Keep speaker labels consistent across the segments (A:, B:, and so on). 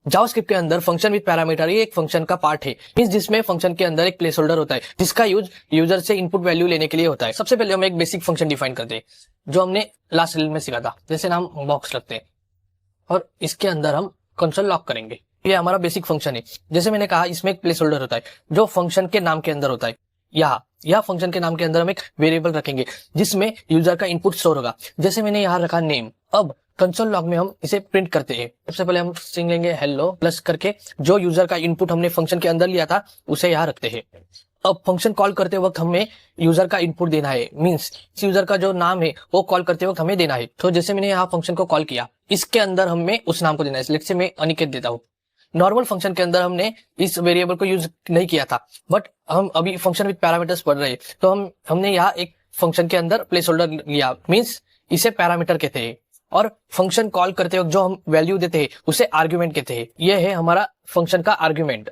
A: JavaScript के अंदर function with parameter ये एक फंक्शन का पार्ट है, मींस जिसमें फंक्शन के अंदर एक प्लेस होल्डर होता है जिसका यूज यूजर से इनपुट वैल्यू लेने के लिए होता है। सबसे पहले हम एक बेसिक फंक्शन डिफाइन करते हैं जो हमने लास्ट रील में सीखा था। जैसे नाम बॉक्स रखते हैं और इसके अंदर हम कंसोल लॉक करेंगे। ये हमारा बेसिक फंक्शन है। जैसे मैंने कहा इसमें एक प्लेस होल्डर होता है जो फंक्शन के नाम के अंदर होता है। यह फंक्शन के नाम के अंदर हम एक वेरिएबल रखेंगे जिसमें यूजर का इनपुट स्टोर होगा। जैसे मैंने यहाँ रखा नेम। अब कंसोल लॉग में हम इसे प्रिंट करते हैं। सबसे पहले हम स्ट्रिंग लेंगे हेलो प्लस करके जो यूजर का इनपुट हमने फंक्शन के अंदर लिया था उसे यहाँ रखते हैं। अब फंक्शन कॉल करते वक्त हमें यूजर का इनपुट देना है, मींस यूजर का जो नाम है वो कॉल करते वक्त हमें देना है। तो जैसे मैंने यहाँ फंक्शन को कॉल किया, इसके अंदर हमें उस नाम को देना है। लेट्स से मैं अनिकेत देता हूँ। नॉर्मल फंक्शन के अंदर हमने इस वेरिएबल को यूज नहीं किया था, बट हम अभी फंक्शन विद पैरामीटर्स पढ़ रहे हैं तो हमने यहाँ एक फंक्शन के अंदर प्लेस होल्डर लिया, मींस इसे पैरामीटर कहते हैं। और फंक्शन कॉल करते वक्त जो हम वैल्यू देते हैं उसे आर्ग्यूमेंट कहते हैं। यह है हमारा फंक्शन का आर्ग्यूमेंट,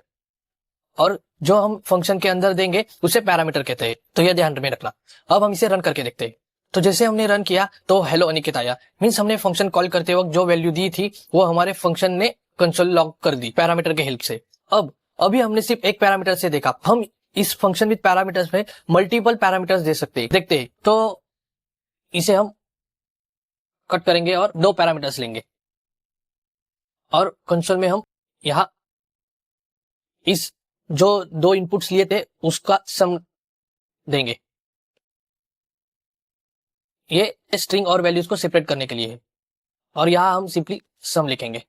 A: और जो हम फंक्शन के अंदर देंगे उसे पैरामीटर कहते हैं। तो यह ध्यान में रखना। अब हम इसे रन करके देखते हैं। तो जैसे हमने रन किया तो हेलो अनिकेत आया, मींस हमने फंक्शन कॉल करते वक्त जो वैल्यू दी थी वो हमारे फंक्शन ने कंसोल लॉग कर दी पैरामीटर के हेल्प से। अब अभी हमने सिर्फ एक पैरामीटर से देखा, हम इस फंक्शन विद पैरामीटर्स में मल्टीपल पैरामीटर्स दे सकते हैं। देखते हैं। तो इसे हम कट करेंगे और 2 पैरामीटर्स लेंगे और कंसोल में हम यहाँ इस जो 2 इनपुट्स लिए थे उसका सम देंगे। ये स्ट्रिंग और वैल्यूज को सेपरेट करने के लिए है। और यहाँ हम सिंपली सम लिखेंगे।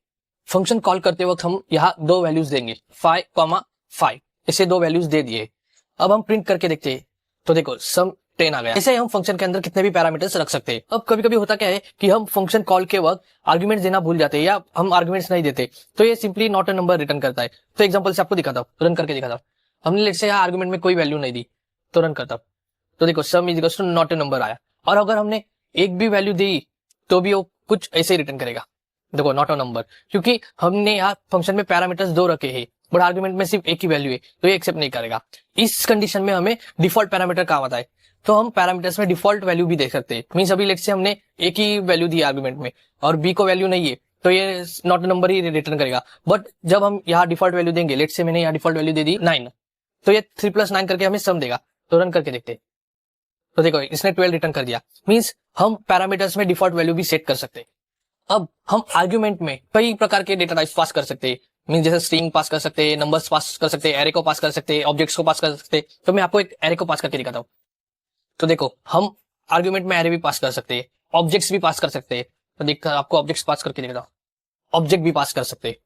A: फंक्शन कॉल करते वक्त हम यहाँ 2 वैल्यूज देंगे 5,5। इसे 2 वैल्यूज दे दिए। अब हम प्रिंट करके देखते हैं तो देखो सम 10 आ गया। ऐसे हम फंक्शन के अंदर कितने भी पैरामीटर्स रख सकते हैं। अब कभी कभी होता क्या है कि हम फंक्शन कॉल के वक्त आर्ग्यूमेंट्स देना भूल जाते हैं या हम आर्ग्यूमेंट्स नहीं देते, तो ये simply not a number return करता है। तो एग्जांपल से आपको दिखाता हूँ, रन करके दिखाता हूँ। हमने लेट्स से यहाँ आर्ग्यूमेंट में कोई वैल्यू नहीं दी तो रन करता हूँ। तो देखो sum is equals to not a number आया। और अगर हमने एक भी वैल्यू दी तो भी वो कुछ ऐसे ही रिटर्न करेगा। देखो नॉट अ नंबर, क्योंकि हमने यहाँ फंक्शन में पैरामीटर्स 2 रखे हैं बट आर्गुमेंट में सिर्फ एक ही वैल्यू है, तो ये एक्सेप्ट नहीं करेगा। इस कंडीशन में हमें डिफॉल्ट पैरामीटर काम आता है। तो हम पैरामीटर्स में डिफॉल्ट वैल्यू भी दे सकते हैं। मींस अभी लेट्स से हमने एक ही वैल्यू दी आर्गुमेंट में और बी को वैल्यू नहीं है तो ये not a number he return करेगा। बट जब हम यहाँ डिफॉल्ट वैल्यू देंगे, लेट्स से मैंने यहाँ डिफॉल्ट वैल्यू दे दी 9, तो ये 3 + 9 करके हमें सम देगा। तो रन करके देखते हैं। तो देखो इसने 12 रिटर्न कर दिया। मींस हम पैरामीटर्स में डिफॉल्ट वैल्यू भी सेट कर सकते हैं। अब हम आर्ग्यूमेंट में कई प्रकार के डेटा टाइप्स पास कर सकते हैं। मींस जैसे स्ट्रिंग पास कर सकते हैं, नंबर्स पास कर सकते हैं, एरे को पास कर सकते हैं, ऑब्जेक्ट्स को पास कर सकते हैं। तो मैं आपको एक एरे को पास करके दिखाता हूँ। तो देखो हम आर्ग्यूमेंट में एरे भी पास कर सकते हैं, ऑब्जेक्ट्स भी पास कर सकते हैं। तो देख आपको ऑब्जेक्ट्स पास करके दिखाता हूँ। ऑब्जेक्ट भी पास कर सकते हैं।